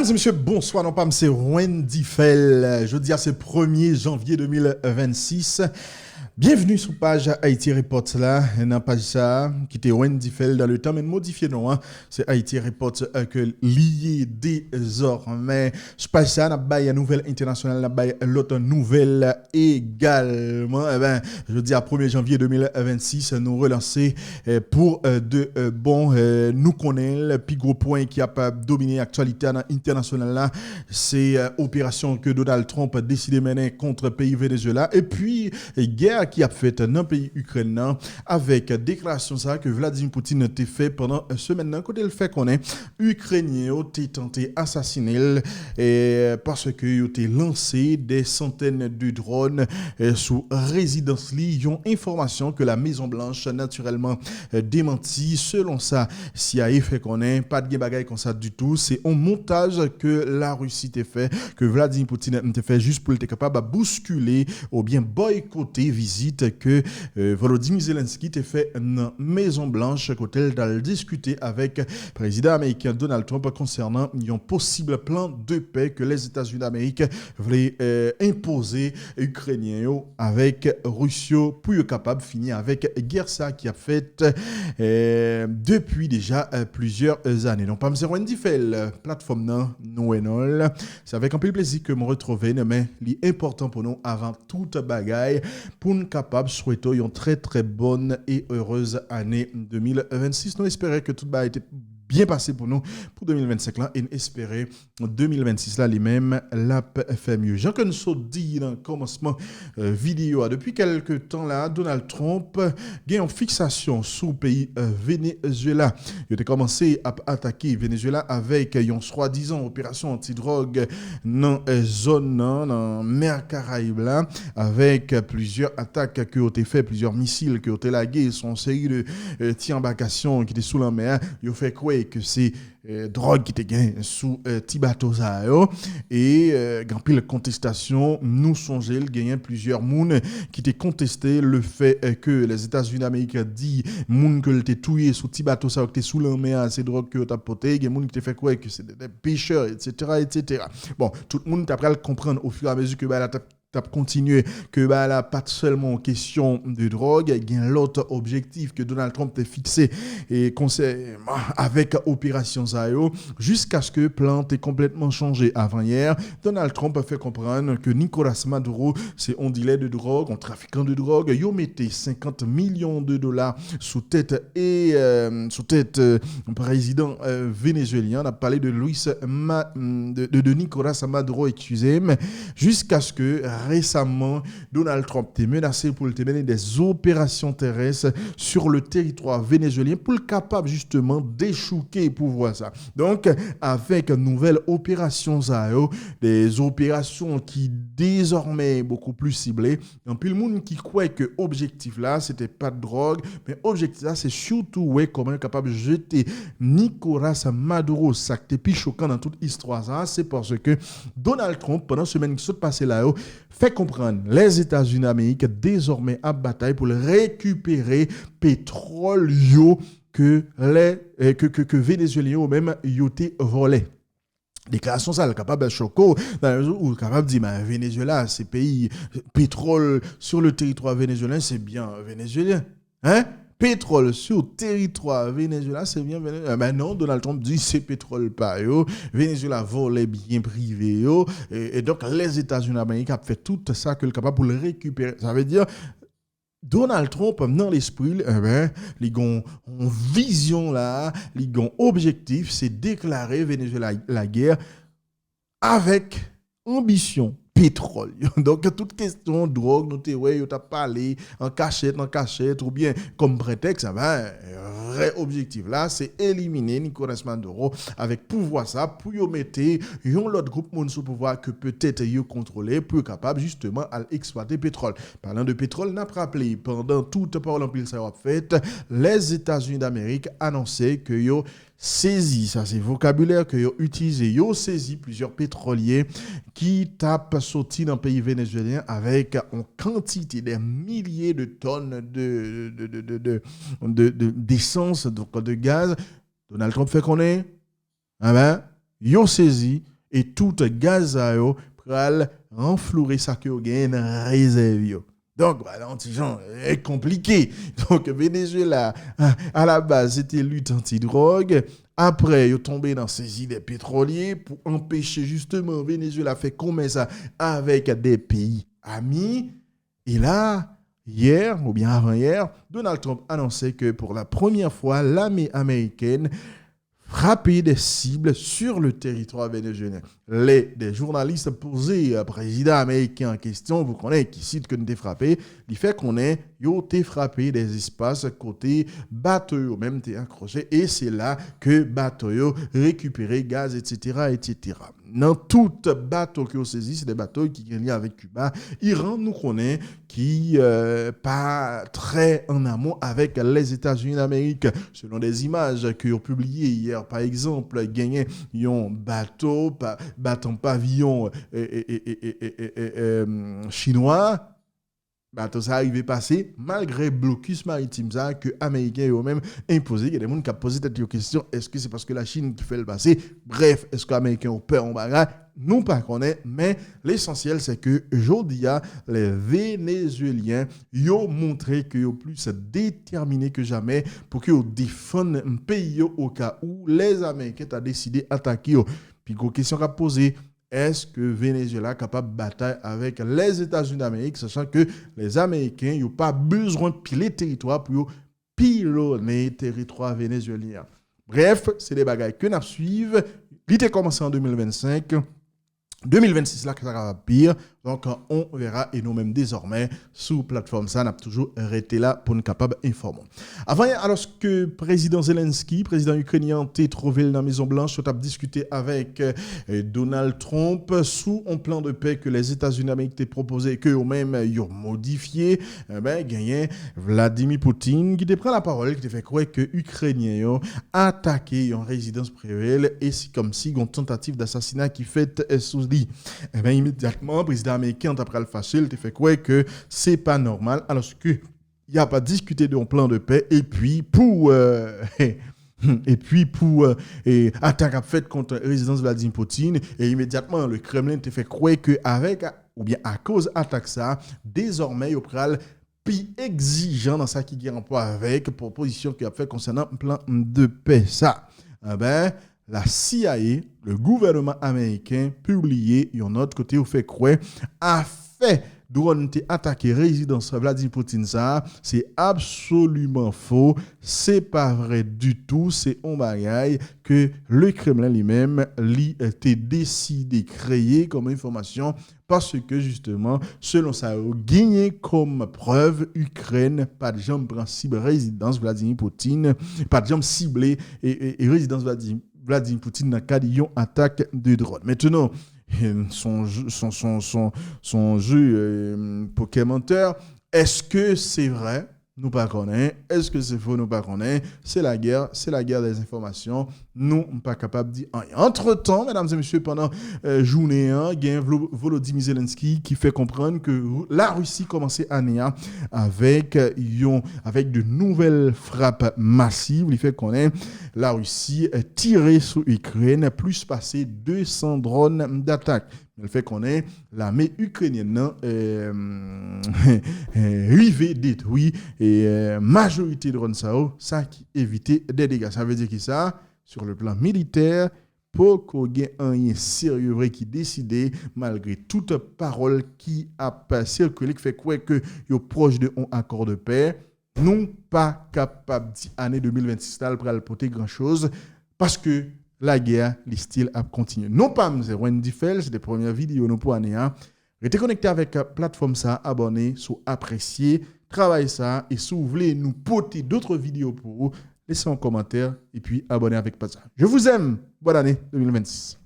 Mesdames et messieurs, bonsoir, non pas, c'est Wendy Fell. Jeudi, c'est 1er janvier 2026. Bienvenue sur page Haïti Report là, n'a pas ça qui était Wendy Fell dans le temps mais modifié non hein. C'est Haïti Report que lié désormais. Je passe ça n'a pas une nouvelle internationale n'a pas l'autre nouvelle également. Je dis à 1er janvier 2026 nous relancer pour de nous connaît le plus gros point qui a pas dominé l'actualité internationale là, c'est opération que Donald Trump a décidé de mener contre le pays Venezuela et puis guerre qui a fait dans le pays ukrainien avec déclaration ça que Vladimir Poutine a fait pendant une semaine côté le fait qu'on est ukrainien ont tenté assassiner et parce que ils ont lancé des centaines de drones sous résidence li ont information que la Maison Blanche naturellement démenti selon ça CIA fait qu'on est pas de bagaille comme ça du tout c'est un montage que la Russie t'a fait que Vladimir Poutine t'a fait juste pour être capable de bousculer ou bien boycotter visite que Volodymyr Zelensky t'a fait dans Maison Blanche côté d'aller discuter avec le président américain Donald Trump concernant un possible plan de paix que les États-Unis d'Amérique voulaient imposer aux Ukrainiens avec Russie pour être capable de finir avec la guerre ça qui a fait depuis déjà plusieurs années. Donc, pas M. Wendy Fell, plateforme non, nous et nous. C'est avec un peu de plaisir que me retrouver, mais l'important pour nous avant toute bagaille pour nous capable de souhaiter une très très bonne et heureuse année 2026. Nous espérons que tout va être bien passé pour nous pour 2025 là et espérer 2026 là les mêmes la fait mieux. Jean que nous dit dans le commencement vidéo depuis quelques temps là Donald Trump gagne une fixation sous pays Venezuela. Il a commencé à attaquer Venezuela avec une soi-disant opération anti-drogue dans zone dans mer Caraïbe là avec plusieurs attaques qui ont été faites, plusieurs missiles qui ont été lagués, son série de tirs embarcations qui étaient sous la mer. Il a fait quoi que c'est drogue qui était gain sous Tibatoza et grand pile contestation nous songer le gagner plusieurs moun qui étaient contesté le fait que les États-Unis d'Amérique dit moun que était tué sous Tibatoza qui était sous la mer ces drogues que t'a porté gain moun qui était fait quoi que c'est des pêcheurs etc. Bon tout le monde après le comprendre au fur et à mesure que la t'as continué que là pas seulement question de drogue il y a l'autre objectif que Donald Trump a fixé et avec opération Zayo jusqu'à ce que plan ait complètement changé avant hier Donald Trump a fait comprendre que Nicolas Maduro c'est un dealer de drogue un trafiquant de drogue il mettait 50 millions de dollars sous tête et président vénézuélien on a parlé de de Nicolas Maduro excusez-moi jusqu'à ce que récemment, Donald Trump est menacé pour mener des opérations terrestres sur le territoire vénézuélien pour le capable justement d'échouer pour voir ça. Donc, avec une nouvelle opération Zao, des opérations qui désormais beaucoup plus ciblées, il y a plus le monde qui croit que objectif là, c'était pas de drogue, mais objectif là, c'est surtout ouais, comment capable de jeter Nicolas Maduro, ça qui est plus choquant dans toute histoire ça, c'est parce que Donald Trump, pendant la semaine qui s'est passée là-haut, fait comprendre les États-Unis d'Amérique désormais à bataille pour récupérer pétrole que les que Vénézuéliens ou même yoté volé. Déclaration ça capable de choquer ou capable de dire mais Venezuela c'est pays pétrole sur le territoire vénézuélien c'est bien vénézuélien hein pétrole sur le territoire Venezuela, c'est bien Venezuela. Mais non, Donald Trump dit c'est pétrole pas yo. Venezuela vole les biens privés yo. Et donc les États-Unis d'Amérique ont fait tout ça que le capable pour le récupérer. Ça veut dire Donald Trump dans l'esprit ils ont une vision là, ils ont objectif, c'est déclarer Venezuela la guerre avec ambition pétrole. Donc, toute question de drogue, nous t'as parlé en cachette, ou bien comme prétexte, vrai objectif là, c'est éliminer Nicolas Maduro avec pouvoir ça, pour y mettre l'autre groupe monde sous pouvoir que peut-être y contrôler, pour être capable justement à exploiter pétrole. Parlant de pétrole, n'a pas rappelé, pendant toute parole en pile ça a fait, les États-Unis d'Amérique annonçaient que yo saisi, ça c'est vocabulaire que yo utilisé, yo saisi plusieurs pétroliers qui tapent sorti dans le pays vénézuélien avec une quantité des milliers de tonnes d'essence, de gaz. Donald Trump fait qu'on est yo saisi et tout gaz a yo pral renflouer ça que yo gagne réserve yo. Donc, voilà, c'est compliqué. Donc, Venezuela, à la base, c'était lutte anti-drogue. Après, ils sont tombés dans ces idées pétroliers pour empêcher justement Venezuela fait commerce avec des pays amis. Et là, hier, ou bien avant-hier, Donald Trump annonçait que pour la première fois, l'armée américaine frapper des cibles sur le territoire vénézuélien. Des journalistes posés au président américain en question, vous connaissez, qui cite que nous avons frappé, il fait qu'on ait frappé des espaces côté bateau, même été accroché, et c'est là que bateau récupéré gaz, etc., etc. Dans tout bateau qui ont saisi, c'est des bateaux qui sont liés avec Cuba. Iran nous connaît qui pas très en amont avec les États-Unis d'Amérique. Selon des images qu'ils ont publiées hier, par exemple, gagné un bateau, battant pavillon chinois. Bateau ça arrivé passé malgré blocus maritime ça que américains eux-mêmes imposé. Il y a des gens qui ont posé cette question, est-ce que c'est parce que la Chine qui fait le passer? Bref, est-ce que les américains ont peur en bagarre? Nous pas connaît, mais l'essentiel c'est que aujourd'hui les Vénézuéliens ont montré qu'ils sont plus déterminés que jamais pour qu'ils défendent un pays au cas où les Américains ont décidé d'attaquer. Puis une question à poser, est-ce que Venezuela est capable de batailler avec les États-Unis d'Amérique, sachant que les Américains n'ont pas besoin de piler le territoire pour pilonner le territoire vénézuélien? Bref, c'est des bagages que nous suivons. Il a commencé en 2025. 2026 là que ça va pire, donc on verra et nous-mêmes désormais sous plateforme ça n'a toujours arrêté là pour nous capable informer. Avant alors que président Zelensky, président ukrainien t'est trouvé dans la Maison Blanche, on a discuté avec Donald Trump sous un plan de paix que les États-Unis d'Amérique t'ont proposé que eux-mêmes ils ont modifié, gagné Vladimir Poutine qui te prend la parole qui te fait croire que Ukrainiens ont attaqué une résidence privée et c'est comme si une tentative d'assassinat qui fait sous dit. Immédiatement, le président américain, après le fâché, il te fait quoi que c'est pas normal, alors que il n'y a pas discuté d'un plan de paix, et puis pour attaque faite contre la résidence Vladimir Poutine, et immédiatement le Kremlin te fait croire que avec ou bien à cause attaque ça, désormais il pral plus exigeant dans ça qui est en rapport avec proposition qu'il a fait concernant un plan de paix ça. La CIA, le gouvernement américain, publié, et un autre côté, au fait croire, a fait drone attaquer résidence Vladimir Poutine ça, c'est absolument faux, c'est pas vrai du tout, c'est un bagaille que le Kremlin lui-même était décidé créer comme information parce que justement, selon ça, gagné comme preuve Ukraine pas de jambe principe résidence Vladimir Poutine, pas de jambe ciblée et résidence Vladimir Poutine dans cas d'une attaque de drone. Maintenant, son jeu Pokémon, est-ce que c'est vrai? Nous pas connaît. Est-ce que c'est faux? Nous pas connaît. C'est la guerre des informations. Nous pas capable de dire rien. Entre-temps, mesdames et messieurs, pendant journée 1, il y a Volodymyr Zelensky qui fait comprendre que la Russie commençait à néant avec de nouvelles frappes massives. Il fait connaître la Russie tirée sur l'Ukraine, plus passé 200 drones d'attaque. Le fait qu'on ait l'armée ukrainienne rivée détruit et majorité de drones ça qui évitait des dégâts. Ça veut dire que ça, sur le plan militaire, pour qu'on ait un sérieux vrai qui décidait, malgré toute parole qui a circulé, qui fait quoi que yo proche de un accord de paix, nous pas capable d'année 2026 là pour apporter grand chose parce que la guerre, le style a continué. Non pas c'est Wendy Fell, c'est des premières vidéos nous pour année. Restez connecté avec la plateforme ça, abonnez, sous apprécier, travaillez ça et si vous voulez nous porter d'autres vidéos pour vous, laissez un commentaire et puis abonnez avec ça. Je vous aime. Bonne année 2026.